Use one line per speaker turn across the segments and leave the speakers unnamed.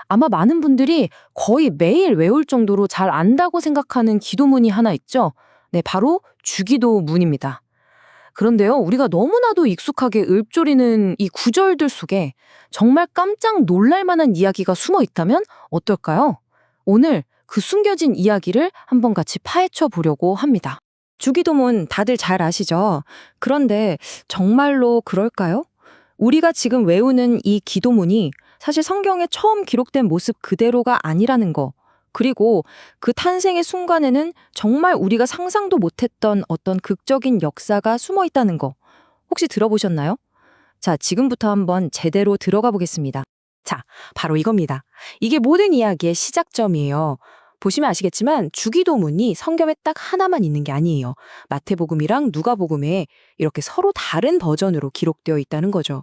아마 많은 분들이 거의 매일 외울 정도로 잘 안다고 생각하는 기도문이 하나 있죠. 네, 바로 주기도문입니다. 그런데요, 우리가 너무나도 익숙하게 읊조리는 이 구절들 속에 정말 깜짝 놀랄 만한 이야기가 숨어 있다면 어떨까요? 오늘 그 숨겨진 이야기를 한번 같이 파헤쳐 보려고 합니다.
주기도문 다들 잘 아시죠? 그런데 정말로 그럴까요? 우리가 지금 외우는 이 기도문이 사실 성경에 처음 기록된 모습 그대로가 아니라는 거. 그리고 그 탄생의 순간에는 정말 우리가 상상도 못했던 어떤 극적인 역사가 숨어 있다는 거. 혹시 들어보셨나요? 자, 지금부터 한번 제대로 들어가 보겠습니다. 자, 바로 이겁니다. 이게 모든 이야기의 시작점이에요. 보시면 아시겠지만 주기도문이 성경에 딱 하나만 있는 게 아니에요. 마태복음이랑 누가복음에 이렇게 서로 다른 버전으로 기록되어 있다는 거죠.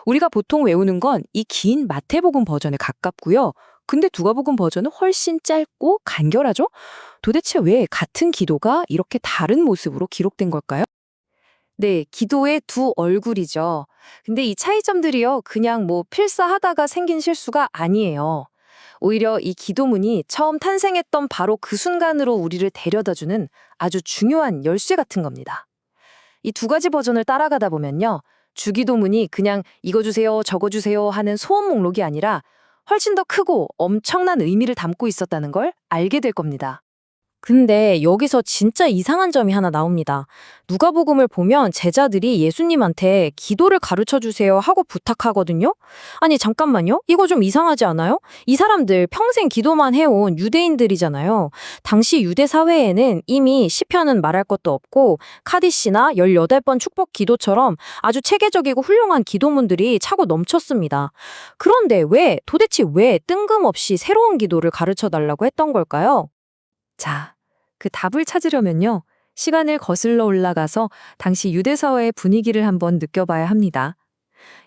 우리가 보통 외우는 건 이 긴 마태복음 버전에 가깝고요. 근데 누가복음 버전은 훨씬 짧고 간결하죠? 도대체 왜 같은 기도가 이렇게 다른 모습으로 기록된 걸까요? 네, 기도의 두 얼굴이죠. 근데 이 차이점들이요, 그냥 필사하다가 생긴 실수가 아니에요. 오히려 이 기도문이 처음 탄생했던 바로 그 순간으로 우리를 데려다주는 아주 중요한 열쇠 같은 겁니다. 이 두 가지 버전을 따라가다 보면요, 주기도문이 그냥 이거 주세요, 저거 주세요 하는 소원 목록이 아니라 훨씬 더 크고 엄청난 의미를 담고 있었다는 걸 알게 될 겁니다. 근데 여기서 진짜 이상한 점이 하나 나옵니다. 누가복음을 보면 제자들이 예수님한테 기도를 가르쳐 주세요 하고 부탁하거든요. 아니 잠깐만요. 이거 좀 이상하지 않아요? 이 사람들 평생 기도만 해온 유대인들이잖아요. 당시 유대 사회에는 이미 시편은 말할 것도 없고 카디시나 18번 축복 기도처럼 아주 체계적이고 훌륭한 기도문들이 차고 넘쳤습니다. 그런데 도대체 왜 뜬금없이 새로운 기도를 가르쳐 달라고 했던 걸까요? 자, 그 답을 찾으려면요, 시간을 거슬러 올라가서 당시 유대사회의 분위기를 한번 느껴봐야 합니다.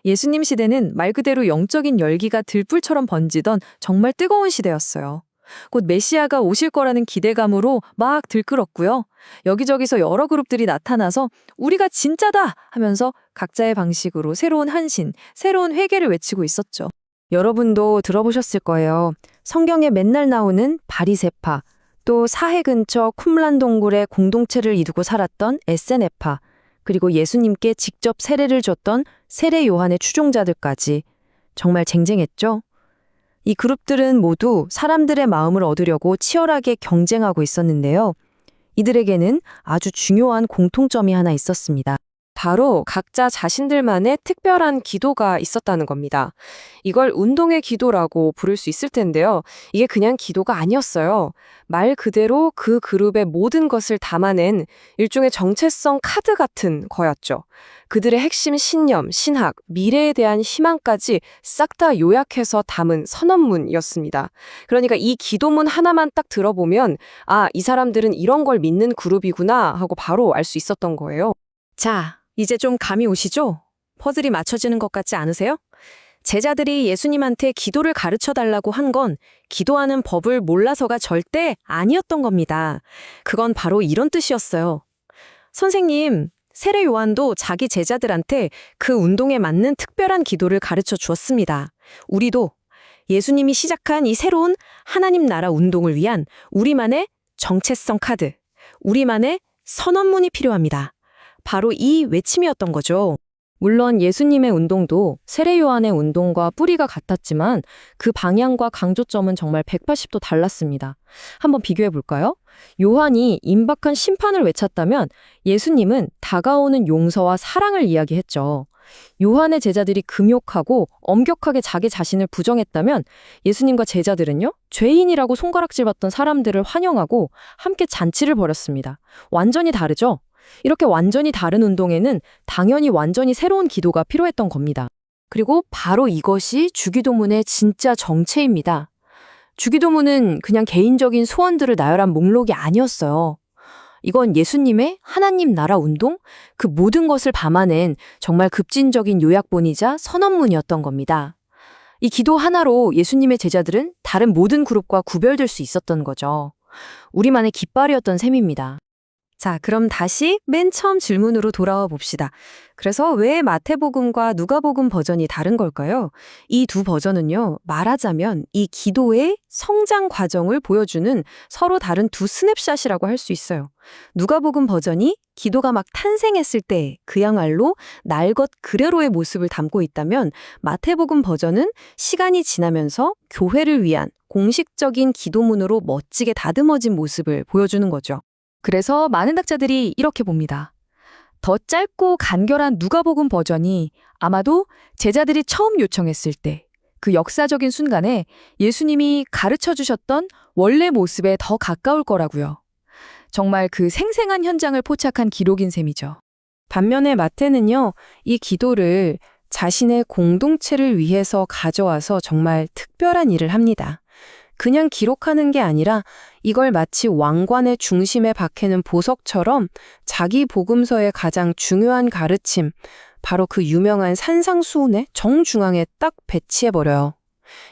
예수님 시대는 말 그대로 영적인 열기가 들불처럼 번지던 정말 뜨거운 시대였어요. 곧 메시아가 오실 거라는 기대감으로 막 들끓었고요. 여기저기서 여러 그룹들이 나타나서 우리가 진짜다 하면서 각자의 방식으로 새로운 한신, 새로운 회개를 외치고 있었죠. 여러분도 들어보셨을 거예요. 성경에 맨날 나오는 바리새파, 또 사해 근처 쿰란 동굴에 공동체를 이루고 살았던 에세네파, 그리고 예수님께 직접 세례를 줬던 세례 요한의 추종자들까지 정말 쟁쟁했죠. 이 그룹들은 모두 사람들의 마음을 얻으려고 치열하게 경쟁하고 있었는데요. 이들에게는 아주 중요한 공통점이 하나 있었습니다. 바로 각자 자신들만의 특별한 기도가 있었다는 겁니다. 이걸 운동의 기도라고 부를 수 있을 텐데요. 이게 그냥 기도가 아니었어요. 말 그대로 그 그룹의 모든 것을 담아낸 일종의 정체성 카드 같은 거였죠. 그들의 핵심 신념, 신학, 미래에 대한 희망까지 싹 다 요약해서 담은 선언문이었습니다. 그러니까 이 기도문 하나만 딱 들어보면 아, 이 사람들은 이런 걸 믿는 그룹이구나 하고 바로 알 수 있었던 거예요. 자, 이제 좀 감이 오시죠? 퍼즐이 맞춰지는 것 같지 않으세요? 제자들이 예수님한테 기도를 가르쳐 달라고 한 건 기도하는 법을 몰라서가 절대 아니었던 겁니다. 그건 바로 이런 뜻이었어요. 선생님, 세례 요한도 자기 제자들한테 그 운동에 맞는 특별한 기도를 가르쳐 주었습니다. 우리도 예수님이 시작한 이 새로운 하나님 나라 운동을 위한 우리만의 정체성 카드, 우리만의 선언문이 필요합니다. 바로 이 외침이었던 거죠. 물론 예수님의 운동도 세례 요한의 운동과 뿌리가 같았지만 그 방향과 강조점은 정말 180도 달랐습니다. 한번 비교해 볼까요? 요한이 임박한 심판을 외쳤다면 예수님은 다가오는 용서와 사랑을 이야기했죠. 요한의 제자들이 금욕하고 엄격하게 자기 자신을 부정했다면 예수님과 제자들은요, 죄인이라고 손가락질받던 사람들을 환영하고 함께 잔치를 벌였습니다. 완전히 다르죠? 이렇게 완전히 다른 운동에는 당연히 완전히 새로운 기도가 필요했던 겁니다. 그리고 바로 이것이 주기도문의 진짜 정체입니다. 주기도문은 그냥 개인적인 소원들을 나열한 목록이 아니었어요. 이건 예수님의 하나님 나라 운동, 그 모든 것을 담아낸 정말 급진적인 요약본이자 선언문이었던 겁니다. 이 기도 하나로 예수님의 제자들은 다른 모든 그룹과 구별될 수 있었던 거죠. 우리만의 깃발이었던 셈입니다. 자, 그럼 다시 맨 처음 질문으로 돌아와 봅시다. 그래서 왜 마태복음과 누가복음 버전이 다른 걸까요? 이 두 버전은요, 말하자면 이 기도의 성장 과정을 보여주는 서로 다른 두 스냅샷이라고 할 수 있어요. 누가복음 버전이 기도가 막 탄생했을 때 그야말로 날 것 그대로의 모습을 담고 있다면 마태복음 버전은 시간이 지나면서 교회를 위한 공식적인 기도문으로 멋지게 다듬어진 모습을 보여주는 거죠.
그래서 많은 학자들이 이렇게 봅니다. 더 짧고 간결한 누가복음 버전이 아마도 제자들이 처음 요청했을 때 그 역사적인 순간에 예수님이 가르쳐 주셨던 원래 모습에 더 가까울 거라고요. 정말 그 생생한 현장을 포착한 기록인 셈이죠.
반면에 마태는요, 이 기도를 자신의 공동체를 위해서 가져와서 정말 특별한 일을 합니다. 그냥 기록하는 게 아니라 이걸 마치 왕관의 중심에 박히는 보석처럼 자기 복음서의 가장 중요한 가르침, 바로 그 유명한 산상수훈의 정중앙에 딱 배치해버려요.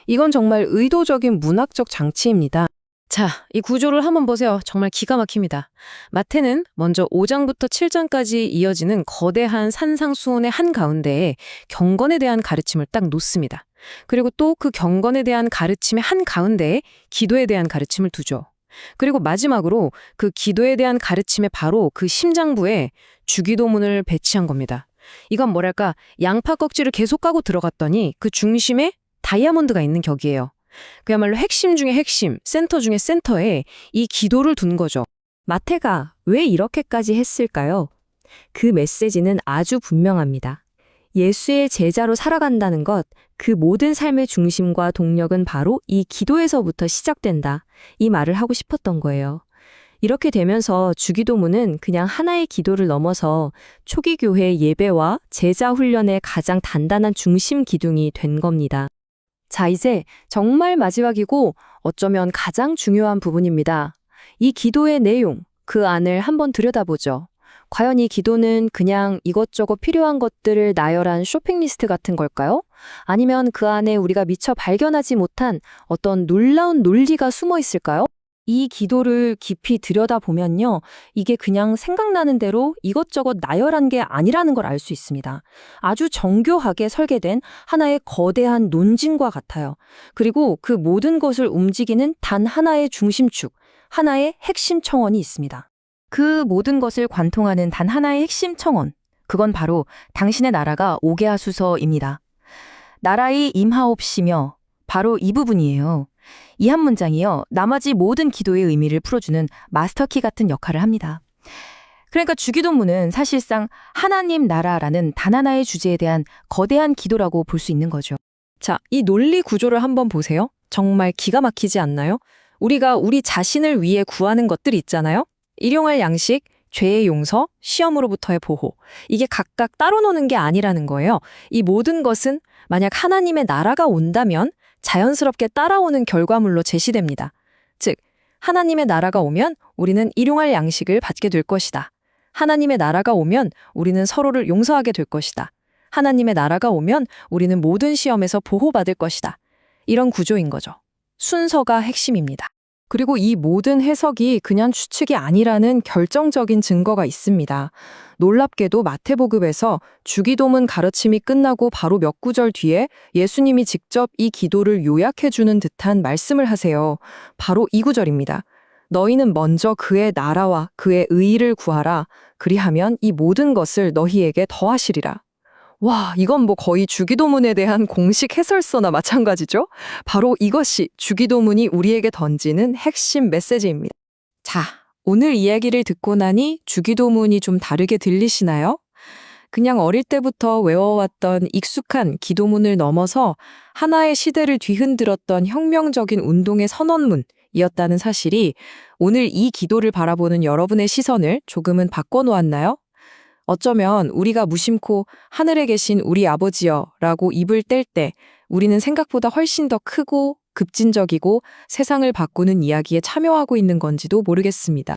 이건 정말 의도적인 문학적 장치입니다. 자, 이 구조를 한번 보세요. 정말 기가 막힙니다. 마태는 먼저 5장부터 7장까지 이어지는 거대한 산상수훈의 한가운데에 경건에 대한 가르침을 딱 놓습니다. 그리고 또 그 경건에 대한 가르침의 한가운데에 기도에 대한 가르침을 두죠. 그리고 마지막으로 그 기도에 대한 가르침의 바로 그 심장부에 주기도문을 배치한 겁니다. 이건 뭐랄까, 양파 껍질을 계속 까고 들어갔더니 그 중심에 다이아몬드가 있는 격이에요. 그야말로 핵심 중에 핵심, 센터 중에 센터에 이 기도를 둔 거죠.
마태가 왜 이렇게까지 했을까요? 그 메시지는 아주 분명합니다. 예수의 제자로 살아간다는 것, 그 모든 삶의 중심과 동력은 바로 이 기도에서부터 시작된다. 이 말을 하고 싶었던 거예요. 이렇게 되면서 주기도문은 그냥 하나의 기도를 넘어서 초기 교회 예배와 제자 훈련의 가장 단단한 중심 기둥이 된 겁니다. 자, 이제 정말 마지막이고 어쩌면 가장 중요한 부분입니다. 이 기도의 내용, 그 안을 한번 들여다보죠. 과연 이 기도는 그냥 이것저것 필요한 것들을 나열한 쇼핑리스트 같은 걸까요? 아니면 그 안에 우리가 미처 발견하지 못한 어떤 놀라운 논리가 숨어 있을까요? 이 기도를 깊이 들여다보면요, 이게 그냥 생각나는 대로 이것저것 나열한 게 아니라는 걸 알 수 있습니다. 아주 정교하게 설계된 하나의 거대한 논진과 같아요. 그리고 그 모든 것을 움직이는 단 하나의 중심축, 하나의 핵심 청원이 있습니다. 그 모든 것을 관통하는 단 하나의 핵심 청원, 그건 바로 당신의 나라가 오게 하소서입니다. 나라의 임하옵시며, 바로 이 부분이에요. 이 한 문장이요, 나머지 모든 기도의 의미를 풀어주는 마스터키 같은 역할을 합니다. 그러니까 주기도문은 사실상 하나님 나라라는 단 하나의 주제에 대한 거대한 기도라고 볼 수 있는 거죠. 자, 이 논리 구조를 한번 보세요. 정말 기가 막히지 않나요? 우리가 우리 자신을 위해 구하는 것들이 있잖아요. 일용할 양식, 죄의 용서, 시험으로부터의 보호. 이게 각각 따로 노는 게 아니라는 거예요. 이 모든 것은 만약 하나님의 나라가 온다면 자연스럽게 따라오는 결과물로 제시됩니다. 즉, 하나님의 나라가 오면 우리는 일용할 양식을 받게 될 것이다. 하나님의 나라가 오면 우리는 서로를 용서하게 될 것이다. 하나님의 나라가 오면 우리는 모든 시험에서 보호받을 것이다. 이런 구조인 거죠. 순서가 핵심입니다. 그리고 이 모든 해석이 그냥 추측이 아니라는 결정적인 증거가 있습니다. 놀랍게도 마태복음에서 주기도문 가르침이 끝나고 바로 몇 구절 뒤에 예수님이 직접 이 기도를 요약해주는 듯한 말씀을 하세요. 바로 이 구절입니다. 너희는 먼저 그의 나라와 그의 의의를 구하라. 그리하면 이 모든 것을 너희에게 더하시리라. 와, 이건 뭐 거의 주기도문에 대한 공식 해설서나 마찬가지죠? 바로 이것이 주기도문이 우리에게 던지는 핵심 메시지입니다. 자, 오늘 이야기를 듣고 나니 주기도문이 좀 다르게 들리시나요? 그냥 어릴 때부터 외워왔던 익숙한 기도문을 넘어서 하나의 시대를 뒤흔들었던 혁명적인 운동의 선언문이었다는 사실이 오늘 이 기도를 바라보는 여러분의 시선을 조금은 바꿔놓았나요? 어쩌면 우리가 무심코 하늘에 계신 우리 아버지여 라고 입을 뗄 때 우리는 생각보다 훨씬 더 크고 급진적이고 세상을 바꾸는 이야기에 참여하고 있는 건지도 모르겠습니다.